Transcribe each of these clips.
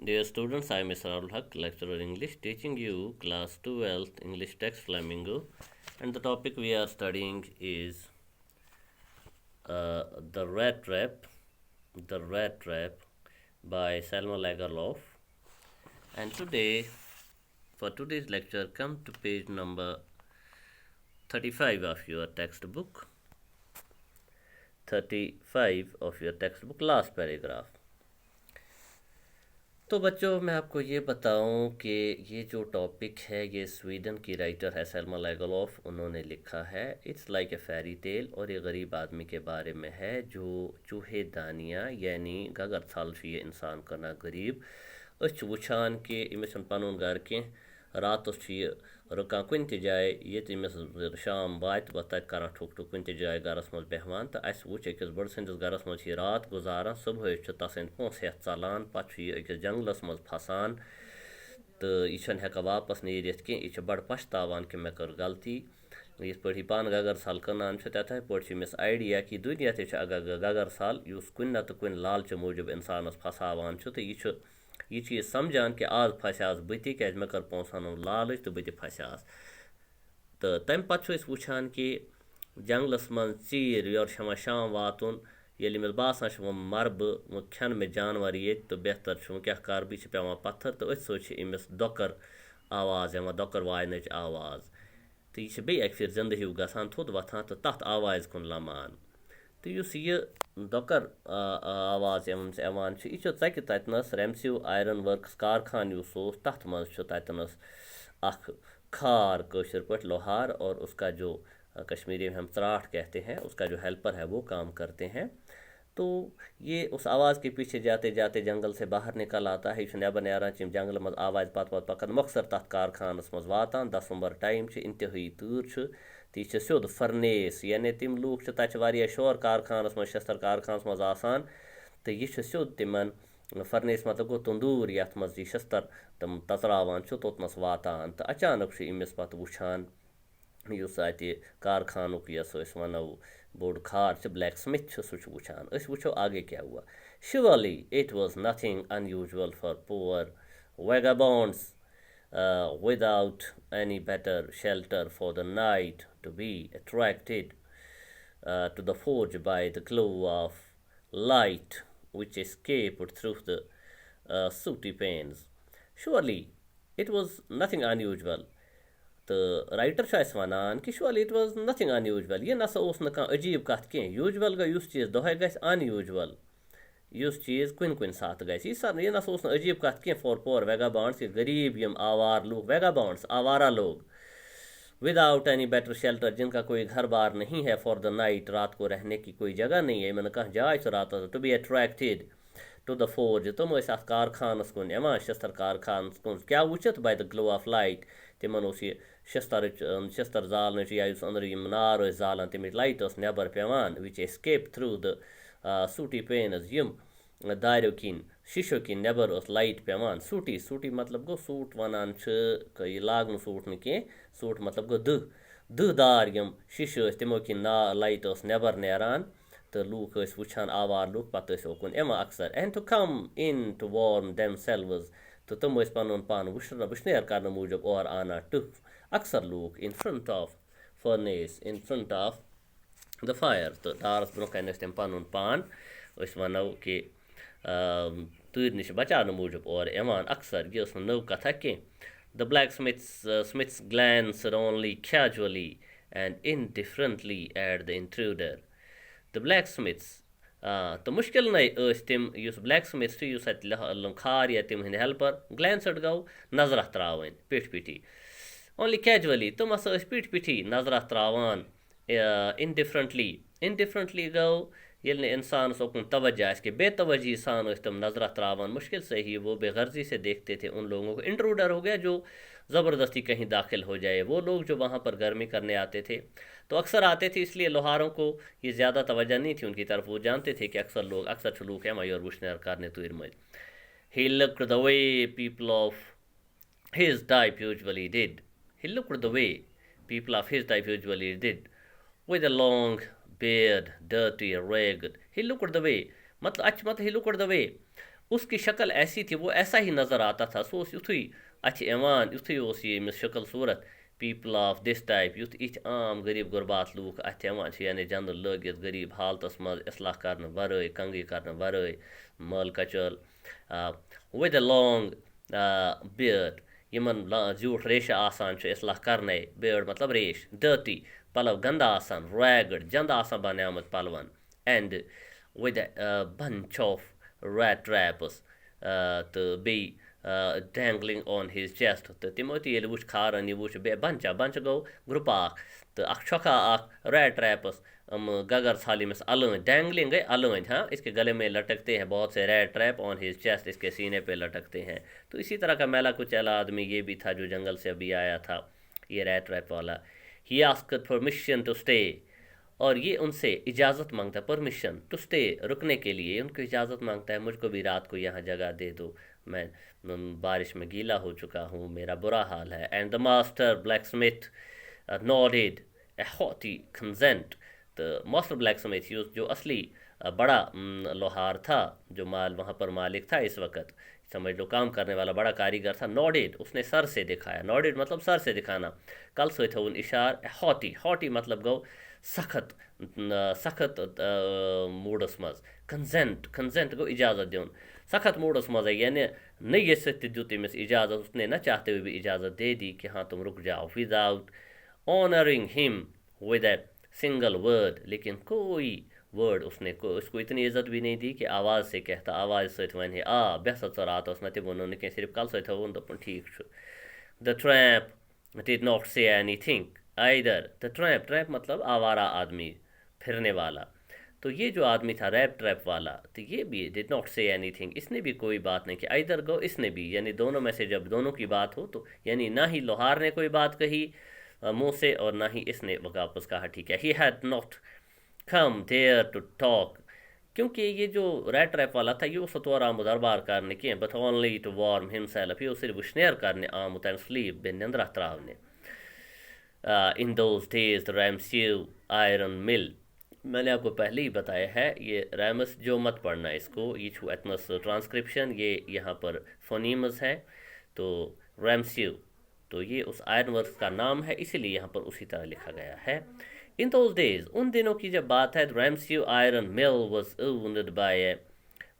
Dear students, I am Mr. Arul Haq, lecturer English, teaching you class 12th English text Flamingo, and the topic we are studying is uh, the Rat Trap, the Rat Trap by Selma Lagerlof. And today, for today's lecture, come to page number 35 of your textbook. 35 of your textbook, last paragraph. तो बच्चों मैं आपको ये बताऊं कि ये जो topic है ये स्वीडन की राइटर है सेल्मा लाइगलोफ, उन्होंने लिखा है। It's like a fairy tale, और ये गरीब आदमी के बारे में है जो चूहे दानिया यानी गगर थल ये इंसान करना गरीब अच वुछान कि इमिस पनुन घर कह रात रुकान कुन जाए ये शाम वात तक कर ठुक ठुक कुन जाए गरस मज बेहवान तो अस वुच अकिस बड़ सन्दस गरस मज रात गुजारान सुबह तसन पोस हेत चलान पे अकिस जंगलस मज फसान तो यह हेकान वापस नीरित कह यह बड़ पछतावान कि मे कर गलती इस पे पान गगर साल कनान तथे पे अमिस आइडिया कि दुनिया गगर साल उस कुन नत कुन लालच मूजूब इंसानस फसावान तो यह चीज़ समझान कि आज फसास बह क्या मे कर पोंसन लालच तो बह फसास तो तम पे वुछान कि जंगलस मन चीर योर शाम वातुन ये बासान वो मर बह खेन मे जानवर ये तो बेहतर क्या कर बह पेवान पत्थर तो अथ अमिस दोकर आवाज़ दोकर वायन आवाज़ तो यह बे अक फिर जिंद हिव गसान थोद वथान तो तथ आवाज़ कुन लमान तो यह दोकर आवाज़ यवान यह चकि ततनस रेमसिव आयरन वर्क्स कारखान तथ मज ततनस अख खार कशर पे लोहार और उसका जो कश्मीरी में हम त्राठ कहते हैं उसका जो हेल्पर है वो काम करते हैं। तो ये उस आवाज़ के पीछे जाते जाते जंगल से बाहर निकल आता है। यह नबर नारान जंगल मज आवाज़ पत पकन मकसर तथ कारखानस मज वातान दसंबर टाइम इंतहाई तूर तो यह सिद्ध फर्नेस यानी तम लूक तह शोर कारखानस मज शस्तर कारखानस मज आसान तो यह सिद्ध तिमन फर्नेस मतलब गो तंदूर यथ मज यह शस्तर तम तत्रावान तोतनस वातान तो अचानक अमिस पे वुछान उस अत कारखानुक यस वनो बोड़ खार ब्लैक स्मिथ सह वुछान वो आगे क्या हुआ। Surely it was nothing unusual for poor vagabonds without any better shelter for the night to be attracted to the forge by the glow of light which escaped through the sooty panes. Surely it was nothing unusual. तो writer वनान कि surely it was nothing unusual यह नसा अजीब कत कह usual गई चीज़ दोहे गस unusual उस चीज़ कुन कुन सात यह नसा अजीब कत कह फॉर पोर वेगाबॉन्ड्स ये गरीब यम आवार लोग वेगाबॉन्ड्स आवारा लोग विदाउट एनी बेटर शेल्टर जिनका कोई घर बार नहीं है फॉर द नाइट रात को रहने की कोई जगह नहीं है मैंने कहा जाए तो रात to be attracted to the forge तुम अत कारखानस कुन यवान शस्तर कारखानस कुन क्या वुचित by the glow of light तिमन यह शस्तर जालन या अंदर नार जालान तमिच लाइट नबर पेवान which escape through the sooty panes यम दारो किन शीशो किन नबर लाइट पेवान सूटी सूटी मतलब गो सूट वनान लागन सूट न कह सूट मतलब गो दह दार यम शीशो तमो किन लाइट नबर नारान तो लूक वुछान आवार लूक पे ओकुन यमा अक्सर and to come in to warm themselves तो तुम पन पान वुशनेर कर मूजूब और आना टुफ अक्सर look in front of furnace in front of the fire तो डारस ब्रो तम पन पान वनो कि तूर नश बचाने मूजूब और यवान अक्सर यह नव कथा कह the black Smiths glanced only casually and indifferently at the intruder. The blacksmiths तो मुश्किल नई तम ब्लैक स्मिथ खार या तम हंद हेल्पर ग्लैंसड गो नजर त्रावन पिठ पिठी ओनली कैजुअली तुम पिठ पिठी नजर त्रावान इनडिफरेंटली गो ये इंसान ओकुन तवज्जो कि बेतवजी सान तुम नजर त्रावान मुश्किल से ही वो बेगर्जी से देखते थे उन लोगों को। इंट्रूडर हो गया जो ज़बरदस्ती कहीं दाखिल हो जाए, वो लोग जो वहाँ पर गर्मी करने आते थे तो अक्सर आते थे इसलिए लोहारों को ये ज़्यादा तवज्जो नहीं थी उनकी तरफ। वो जानते थे कि अक्सर चलूक है मयूर वुशनर करने तो इरमज he looked the way people of his type usually did he looked the way people of his type usually did with a long beard, dirty, ragged. He looked the way. मतलब he looked the way. उसकी शक्ल ऐसी थी, वो ऐसा ही नज़र आता था, सो युथुई अथ इवान युथुई ओस ये यमिस शक्ल सूरत पीपल ऑफ दिस टाइप युथ इथ आम गरीब गुरबात लूक अथ इवान यानी जंद लगित गरीब हालतस मज इस्लाह करने वरय कंगी करने वरय मल कचल विद अ लॉन्ग बियर्ड यमन ज्यूठ रेश आसान इस्लाह करने बियर्ड मतलब रेश डर्टी पलव गंदा आसान रैगड जंद आसान बनियामत पलवन and with a bunch of rat traps to be dangling on his chest. तो तिमोती ये वुच खारन ये वुच बे bunch go group आख तो अक्षका आख rat traps गगर थाली में अलग डैंगलिंग गए अलग हाँ इसके गले में लटकते हैं बहुत से rat trap on his chest इसके सीने पे लटकते हैं। तो इसी तरह का मैला कुचैला आदमी ये भी था जो जंगल से अभी आया था ये रैट ट्रैप वाला। He asked permission to stay और ये उनसे इजाज़त मांगता है परमिशन टू स्टे रुकने के लिए उनको इजाज़त मांगता है मुझको भी रात को यहाँ जगह दे दो मैं बारिश में गीला हो चुका हूँ मेरा बुरा हाल है। And the master blacksmith nodded a haughty consent. तो मास्टर ब्लैक स्मिथ जो असली बड़ा लोहार था जो माल वहाँ पर मालिक था इस वक्त समझ लो काम करने वाला बड़ा कारीगर था नॉडेड उसने सर से दिखाया नॉडेड मतलब सर से दिखाना कल से था उन इशार हॉटी हॉटी मतलब गो सख्त सख्त मूडस मज कंसेंट गो इजाज़त दिन सख्त मूडस मज यानी न ये दित तमिस इजाज़त उसने न चाहते हुए भी इजाज़त दे दी कि हाँ तुम रुक जाओ without honouring him with a single word लेकिन कोई वर्ड उसको इतनी इज्जत भी नहीं दी कि आवाज़ से कहता आवाज़ से वन आ बेहतर चरात उस नत वो सिर्फ कल से वो ठीक the trap did not say anything either the trap मतलब आवारा आदमी फिरने वाला। तो ये जो आदमी था रैप ट्रैप वाला तो ये भी डिड नॉट से एनीथिंग इसने भी कोई बात नहीं की आइदर गो इसने भी यानी दोनों में से जब दोनों की बात हो तो यानी ना ही लोहार ने कोई बात कही मुंह से और ना ही इसने वापस कहा ठीक है। He had not come there to talk क्योंकि ये जो रैट ट्रैप वाला था ये सतोर आमुद दरबार करने की but only to warm himself ये सिर्फ वुशनेर करने आमुद एंड स्लीप बे निंद्रा त्रावने। In those days the Ramsew iron mill मैंने आपको पहले ही बताया है ये रैमस जो मत पढ़ना इसको ये छू एथमस ट्रांसक्रिप्शन ये यहाँ पर फोनीमस है तो रैमस्यू तो ये उस आयरन वर्क्स का नाम है इसीलिए यहाँ पर उसी तरह लिखा गया है। इन दोज डेज उन दिनों की जब बात है Ramsew iron mill was owned by a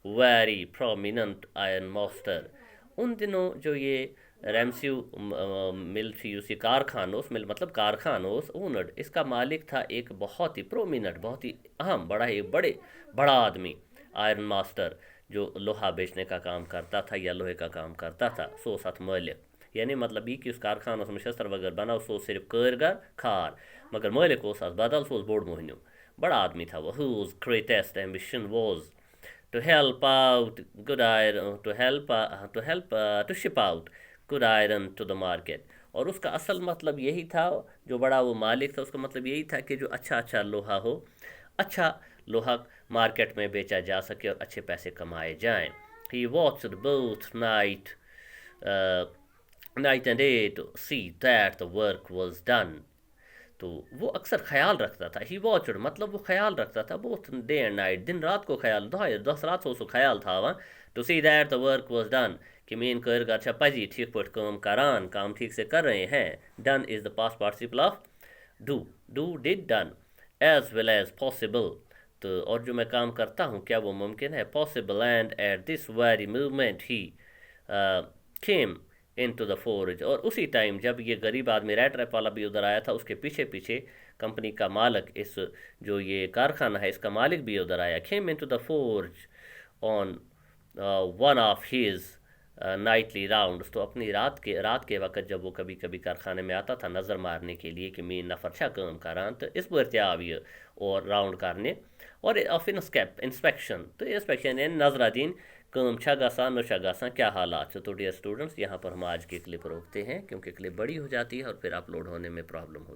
very prominent ironmaster. उन दिनों जो ये रैमस्यू मिल थी उसी कारखानोस मिल मतलब कारखानोस ओनर्ड इसका मालिक था एक बहुत ही प्रोमिनेंट बहुत ही अहम बड़ा आदमी आयरन मास्टर जो लोहा बेचने का काम करता था या लोहे का काम करता था सो साथ मालिक यानी मतलब ये कि उस कारखानस में शस्त्र वगैरह बना सो सिर्फ करगर खार मगर मालिक उस बदल सो बोर्ड मोहन्यू बड़ा आदमी था वो whose greatest ambition was to help out good iron to ship out good iron to the market। और उसका असल मतलब यही था जो बड़ा वो मालिक था उसका मतलब यही था कि जो अच्छा लोहा हो अच्छा लोहा मार्केट में बेचा जा सके और अच्छे पैसे कमाए जाएं। He watched both night and day to see that the work was done। तो वो अक्सर ख्याल रखता था ही वॉचड मतलब वो ख्याल रखता था बोथ डे एंड नाइट दिन रात को ख्याल दस रात सो ख्याल था वहाँ to see that the work was done कि मेन करगर अच्छा पजी ठीक पट काम ठीक से कर रहे हैं। Done is the past participle of do did done as well as possible तो और जो मैं काम करता हूँ क्या वो मुमकिन है possible and at this very movement he came into the forge. और उसी टाइम जब ये गरीब आदमी रैट ट्रैप वाला भी उधर आया था उसके पीछे पीछे कंपनी का मालिक इस जो ये कारखाना है इसका मालिक भी उधर आया। Came into the forge on one of his Knightley rounds तो अपनी रात के वक्त जब वो कभी कभी कारखाने में आता था नज़र मारने के लिए कि मीन नफर छा काम करान तो इस पर आव ये और राउंड करने और इंस्पेक्शन तो इंस्पेक्शन नजरा दिन कम छा गसान न छा गसान क्या हालात। तो डियर स्टूडेंट्स यहाँ पर हम आज की क्लिप रोकते हैं क्योंकि क्लिप बड़ी हो जाती है और फिर अपलोड होने में प्रॉब्लम होती है।